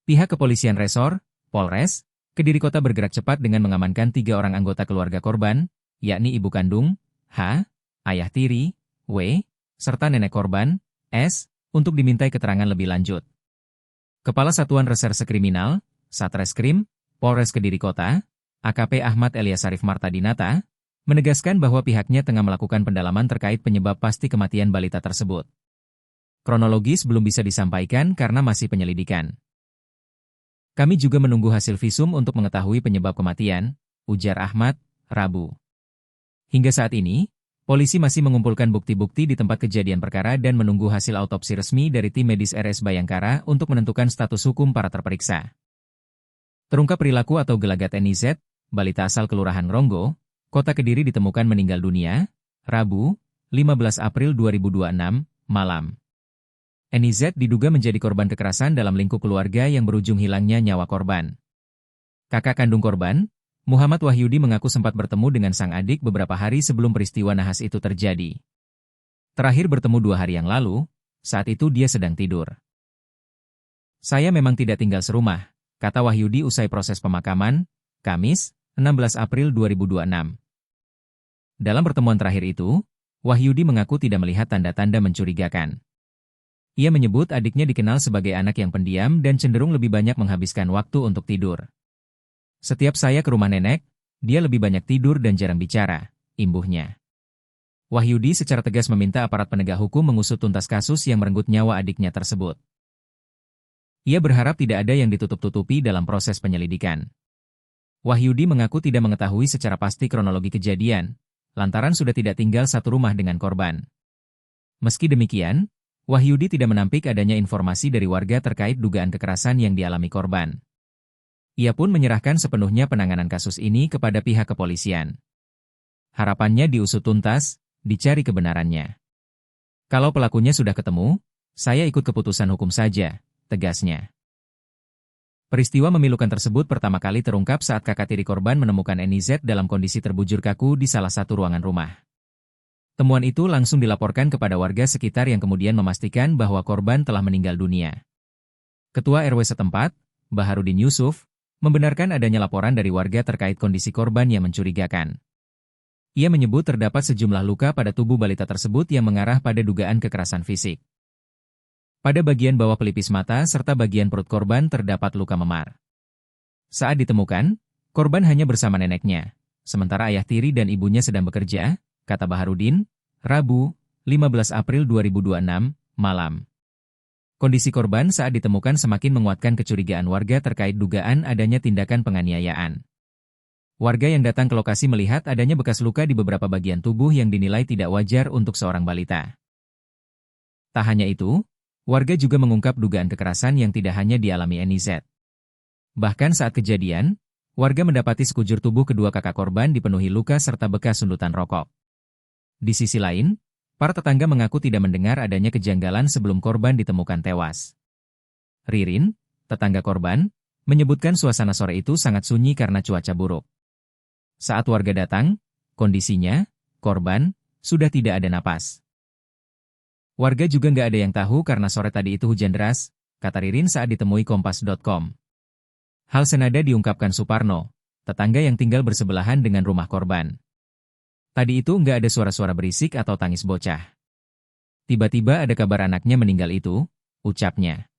Pihak kepolisian resor, Polres, Kediri Kota bergerak cepat dengan mengamankan 3 orang anggota keluarga korban, yakni ibu kandung, H, ayah tiri, W, serta nenek korban, S, untuk dimintai keterangan lebih lanjut. Kepala Satuan Reserse Kriminal, Satreskrim, Polres Kediri Kota, AKP Ahmad Eliasarif Martadinata, menegaskan bahwa pihaknya tengah melakukan pendalaman terkait penyebab pasti kematian balita tersebut. Kronologis belum bisa disampaikan karena masih penyelidikan. Kami juga menunggu hasil visum untuk mengetahui penyebab kematian, ujar Ahmad, Rabu. Hingga saat ini, polisi masih mengumpulkan bukti-bukti di tempat kejadian perkara dan menunggu hasil autopsi resmi dari tim medis RS Bayangkara untuk menentukan status hukum para terperiksa. Terungkap perilaku atau gelagat NIZ, balita asal Kelurahan Ronggo, Kota Kediri ditemukan meninggal dunia, Rabu, 15 April 2026, malam. NIZ diduga menjadi korban kekerasan dalam lingkup keluarga yang berujung hilangnya nyawa korban. Kakak kandung korban, Muhammad Wahyudi mengaku sempat bertemu dengan sang adik beberapa hari sebelum peristiwa nahas itu terjadi. Terakhir bertemu 2 hari yang lalu, saat itu dia sedang tidur. Saya memang tidak tinggal serumah, kata Wahyudi usai proses pemakaman, Kamis, 16 April 2026. Dalam pertemuan terakhir itu, Wahyudi mengaku tidak melihat tanda-tanda mencurigakan. Ia menyebut adiknya dikenal sebagai anak yang pendiam dan cenderung lebih banyak menghabiskan waktu untuk tidur. Setiap saya ke rumah nenek, dia lebih banyak tidur dan jarang bicara, imbuhnya. Wahyudi secara tegas meminta aparat penegak hukum mengusut tuntas kasus yang merenggut nyawa adiknya tersebut. Ia berharap tidak ada yang ditutup-tutupi dalam proses penyelidikan. Wahyudi mengaku tidak mengetahui secara pasti kronologi kejadian, lantaran sudah tidak tinggal satu rumah dengan korban. Meski demikian, Wahyudi tidak menampik adanya informasi dari warga terkait dugaan kekerasan yang dialami korban. Ia pun menyerahkan sepenuhnya penanganan kasus ini kepada pihak kepolisian. Harapannya diusut tuntas, dicari kebenarannya. Kalau pelakunya sudah ketemu, saya ikut keputusan hukum saja, tegasnya. Peristiwa memilukan tersebut pertama kali terungkap saat kakak tiri korban menemukan NIZ dalam kondisi terbujur kaku di salah satu ruangan rumah. Temuan itu langsung dilaporkan kepada warga sekitar yang kemudian memastikan bahwa korban telah meninggal dunia. Ketua RW setempat, Baharudin Yusuf, membenarkan adanya laporan dari warga terkait kondisi korban yang mencurigakan. Ia menyebut terdapat sejumlah luka pada tubuh balita tersebut yang mengarah pada dugaan kekerasan fisik. Pada bagian bawah pelipis mata serta bagian perut korban terdapat luka memar. Saat ditemukan, korban hanya bersama neneknya, sementara ayah tiri dan ibunya sedang bekerja, kata Baharudin, Rabu, 15 April 2026, malam. Kondisi korban saat ditemukan semakin menguatkan kecurigaan warga terkait dugaan adanya tindakan penganiayaan. Warga yang datang ke lokasi melihat adanya bekas luka di beberapa bagian tubuh yang dinilai tidak wajar untuk seorang balita. Tak hanya itu, warga juga mengungkap dugaan kekerasan yang tidak hanya dialami NIZ. Bahkan saat kejadian, warga mendapati sekujur tubuh kedua kakak korban dipenuhi luka serta bekas sundutan rokok. Di sisi lain, para tetangga mengaku tidak mendengar adanya kejanggalan sebelum korban ditemukan tewas. Ririn, tetangga korban, menyebutkan suasana sore itu sangat sunyi karena cuaca buruk. Saat warga datang, kondisinya, korban, sudah tidak ada napas. Warga juga nggak ada yang tahu karena sore tadi itu hujan deras, kata Ririn saat ditemui Kompas.com. Hal senada diungkapkan Suparno, tetangga yang tinggal bersebelahan dengan rumah korban. Tadi itu nggak ada suara-suara berisik atau tangis bocah. Tiba-tiba ada kabar anaknya meninggal itu, ucapnya.